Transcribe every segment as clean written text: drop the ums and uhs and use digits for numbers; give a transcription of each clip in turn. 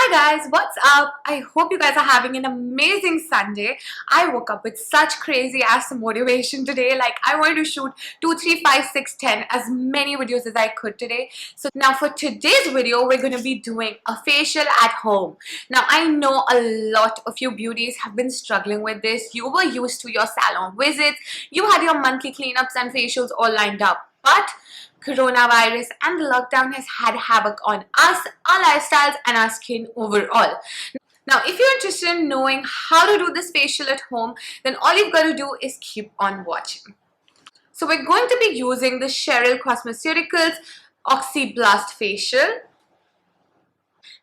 Hi guys, what's up? I hope you guys are having an amazing Sunday. I woke up with such crazy ass motivation today. Like I wanted to shoot 2, 3, 5, 6, 10 as many videos as I could today. So now for today's video, we're going to be doing a facial at home. Now I know a lot of you beauties have been struggling with this. You were used to your salon visits. You had your monthly cleanups and facials all lined up. But coronavirus and the lockdown has had havoc on us, our lifestyles and our skin overall. Now, if you're interested in knowing how to do this facial at home, then all you've got to do is keep on watching. So we're going to be using the Cheryl Cosmeceuticals Oxyblast Facial.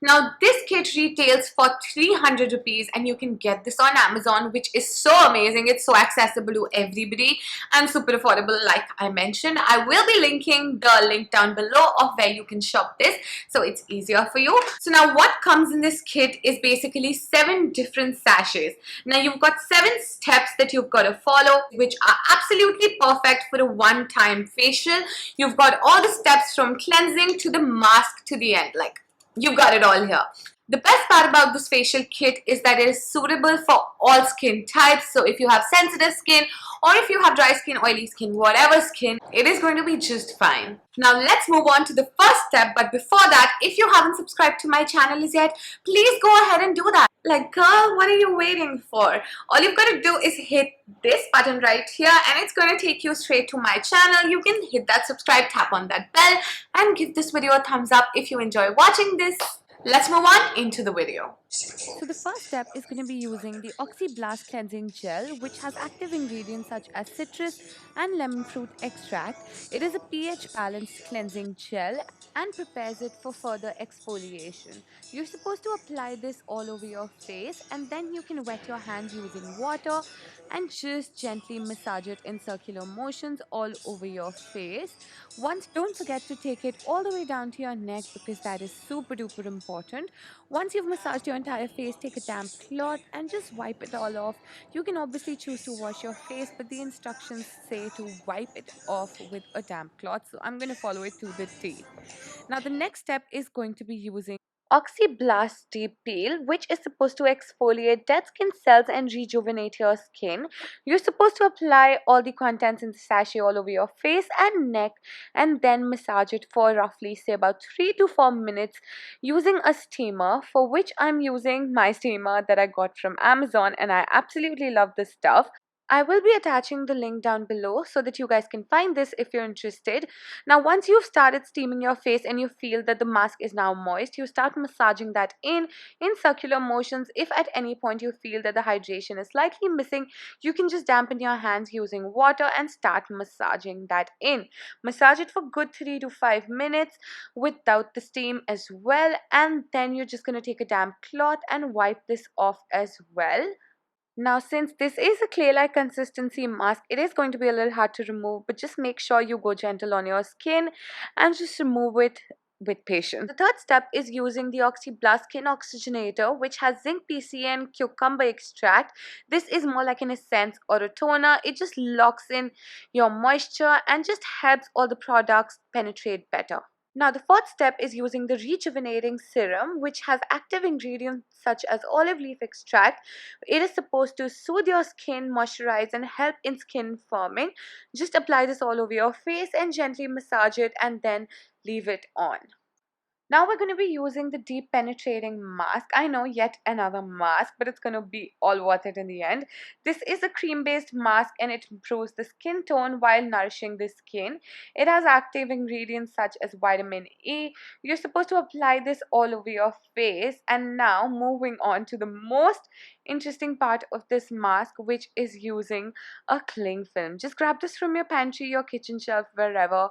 Now this kit retails for 300 rupees and you can get this on Amazon, which is so amazing. It's so accessible to everybody and super affordable like I mentioned. I will be linking the link down below of where you can shop this so it's easier for you. So now what comes in this kit is basically 7 different sachets. Now you've got 7 steps that you've got to follow, which are absolutely perfect for a one-time facial. You've got all the steps from cleansing to the mask to the end. Like, you've got it all here. The best part about this facial kit is that it is suitable for all skin types. So if you have sensitive skin or if you have dry skin, oily skin, whatever skin, it is going to be just fine. Now let's move on to the first step. But before that, if you haven't subscribed to my channel as yet, please go ahead and do that. Like, girl, what are you waiting for? All you've got to do is hit this button right here and it's going to take you straight to my channel. You can hit that subscribe, tap on that bell and give this video a thumbs up if you enjoy watching this. Let's move on into the video. So the first step is going to be using the Oxyblast cleansing gel, which has active ingredients such as citrus and lemon fruit extract. It is a pH balanced cleansing gel and prepares it for further exfoliation. You're supposed to apply this all over your face and then you can wet your hands using water and just gently massage it in circular motions all over your face. Once, don't forget to take it all the way down to your neck because that is super duper important. Once you've massaged your entire face, take a damp cloth and just wipe it all off. You can obviously choose to wash your face, but the instructions say to wipe it off with a damp cloth, so I'm going to follow it to the T. Now the next step is going to be using Oxyblast Deep Peel, which is supposed to exfoliate dead skin cells and rejuvenate your skin. You're supposed to apply all the contents in the sachet all over your face and neck and then massage it for roughly say about 3 to 4 minutes using a steamer, for which I'm using my steamer that I got from Amazon and I absolutely love this stuff. I will be attaching the link down below so that you guys can find this if you're interested. Now, once you've started steaming your face and you feel that the mask is now moist, you start massaging that in circular motions. If at any point you feel that the hydration is slightly missing, you can just dampen your hands using water and start massaging that in. Massage it for good 3 to 5 minutes without the steam as well. And then you're just going to take a damp cloth and wipe this off as well. Now, since this is a clay-like consistency mask, it is going to be a little hard to remove, but just make sure you go gentle on your skin and just remove it with patience. The third step is using the Oxyblast Skin Oxygenator, which has zinc PCA and cucumber extract. This is more like an essence or a toner. It just locks in your moisture and just helps all the products penetrate better. Now, the fourth step is using the rejuvenating serum, which has active ingredients such as olive leaf extract. It is supposed to soothe your skin, moisturize, and help in skin firming. Just apply this all over your face and gently massage it and then leave it on. Now we're going to be using the deep penetrating mask. I know, yet another mask, but it's going to be all worth it in the end. This is a cream based mask and it improves the skin tone while nourishing the skin. It has active ingredients such as vitamin E. You're supposed to apply this all over your face. And now moving on to the most interesting part of this mask, which is using a cling film. Just grab this from your pantry, your kitchen shelf, wherever.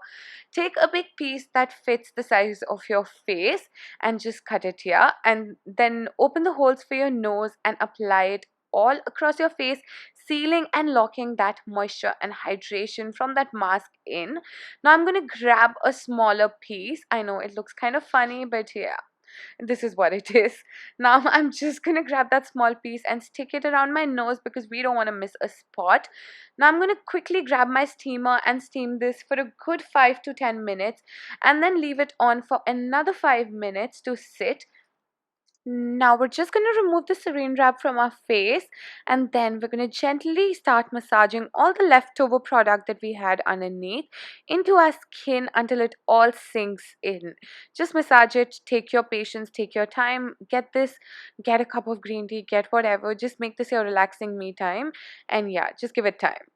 Take a big piece that fits the size of your face and just cut it here, and then open the holes for your nose and apply it all across your face, sealing and locking that moisture and hydration from that mask in. Now I'm going to grab a smaller piece. I know it looks kind of funny, but yeah, this is what it is. Now I'm just gonna grab that small piece and stick it around my nose because we don't want to miss a spot. Now I'm gonna quickly grab my steamer and steam this for a good 5 to 10 minutes and then leave it on for another 5 minutes to sit. Now we're just going to remove the saran wrap from our face, and then we're going to gently start massaging all the leftover product that we had underneath into our skin until it all sinks in. Just massage it, take your patience, take your time, get this, get a cup of green tea, get whatever, just make this your relaxing me time, and yeah, just give it time.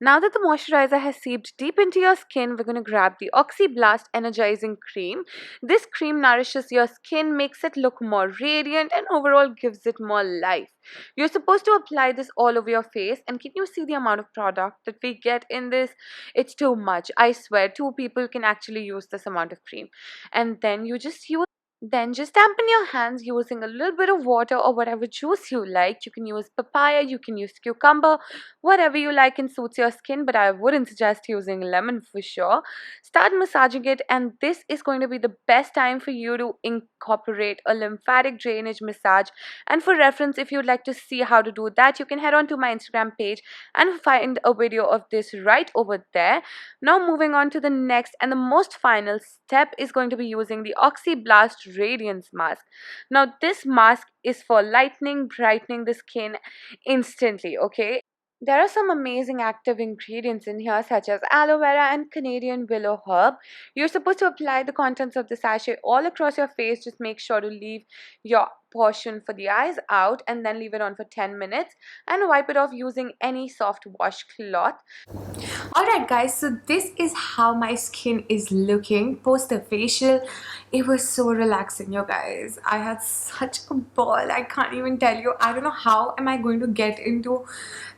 Now that the moisturizer has seeped deep into your skin, we're going to grab the Oxyblast Energizing Cream. This cream nourishes your skin, makes it look more radiant, and overall gives it more life. You're supposed to apply this all over your face, and can you see the amount of product that we get in this? It's too much. I swear, two people can actually use this amount of cream. And then just dampen your hands using a little bit of water or whatever juice you like. You can use papaya, you can use cucumber, whatever you like and suits your skin, but I wouldn't suggest using lemon for sure. Start massaging it, and this is going to be the best time for you to incorporate a lymphatic drainage massage. And for reference, if you'd like to see how to do that, you can head on to my Instagram page and find a video of this right over there. Now moving on to the next and the most final step is going to be using the Oxyblast Radiance mask. Now this mask is for lightening, brightening the skin instantly, okay? There are some amazing active ingredients in here such as aloe vera and Canadian willow herb. You're supposed to apply the contents of the sachet all across your face. Just make sure to leave your portion for the eyes out and then leave it on for 10 minutes and wipe it off using any soft washcloth. Alright guys, so this is how my skin is looking post the facial. It was so relaxing, you guys. I had such a ball. I can't even tell you. I don't know how am I going to get into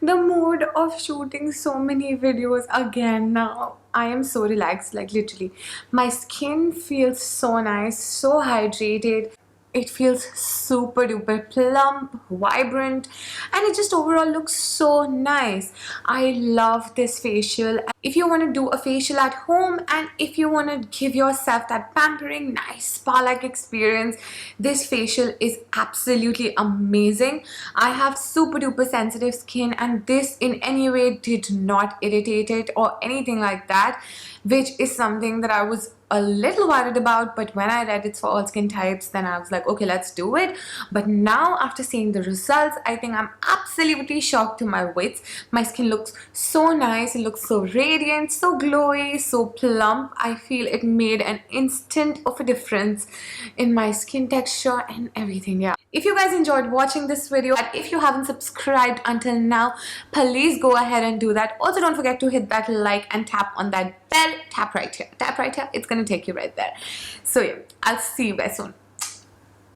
the mood of shooting so many videos again now. I am so relaxed, like literally. My skin feels so nice, so hydrated. It feels super duper plump, vibrant, and it just overall looks so nice. I love this facial. If you want to do a facial at home and if you want to give yourself that pampering, nice spa-like experience, this facial is absolutely amazing. I have super duper sensitive skin and this in any way did not irritate it or anything like that, which is something that I was a little worried about, but when I read it's for all skin types, then I was like, okay, let's do it. But now after seeing the results, I think I'm absolutely shocked to my wits. My skin looks so nice, it looks so radiant, so glowy, so plump. I feel it made an instant of a difference in my skin texture and everything. Yeah, if you guys enjoyed watching this video and if you haven't subscribed until now, please go ahead and do that. Also, don't forget to hit that like and tap on that bell. Tap right here, it's gonna take you right there. So yeah, I'll see you guys soon.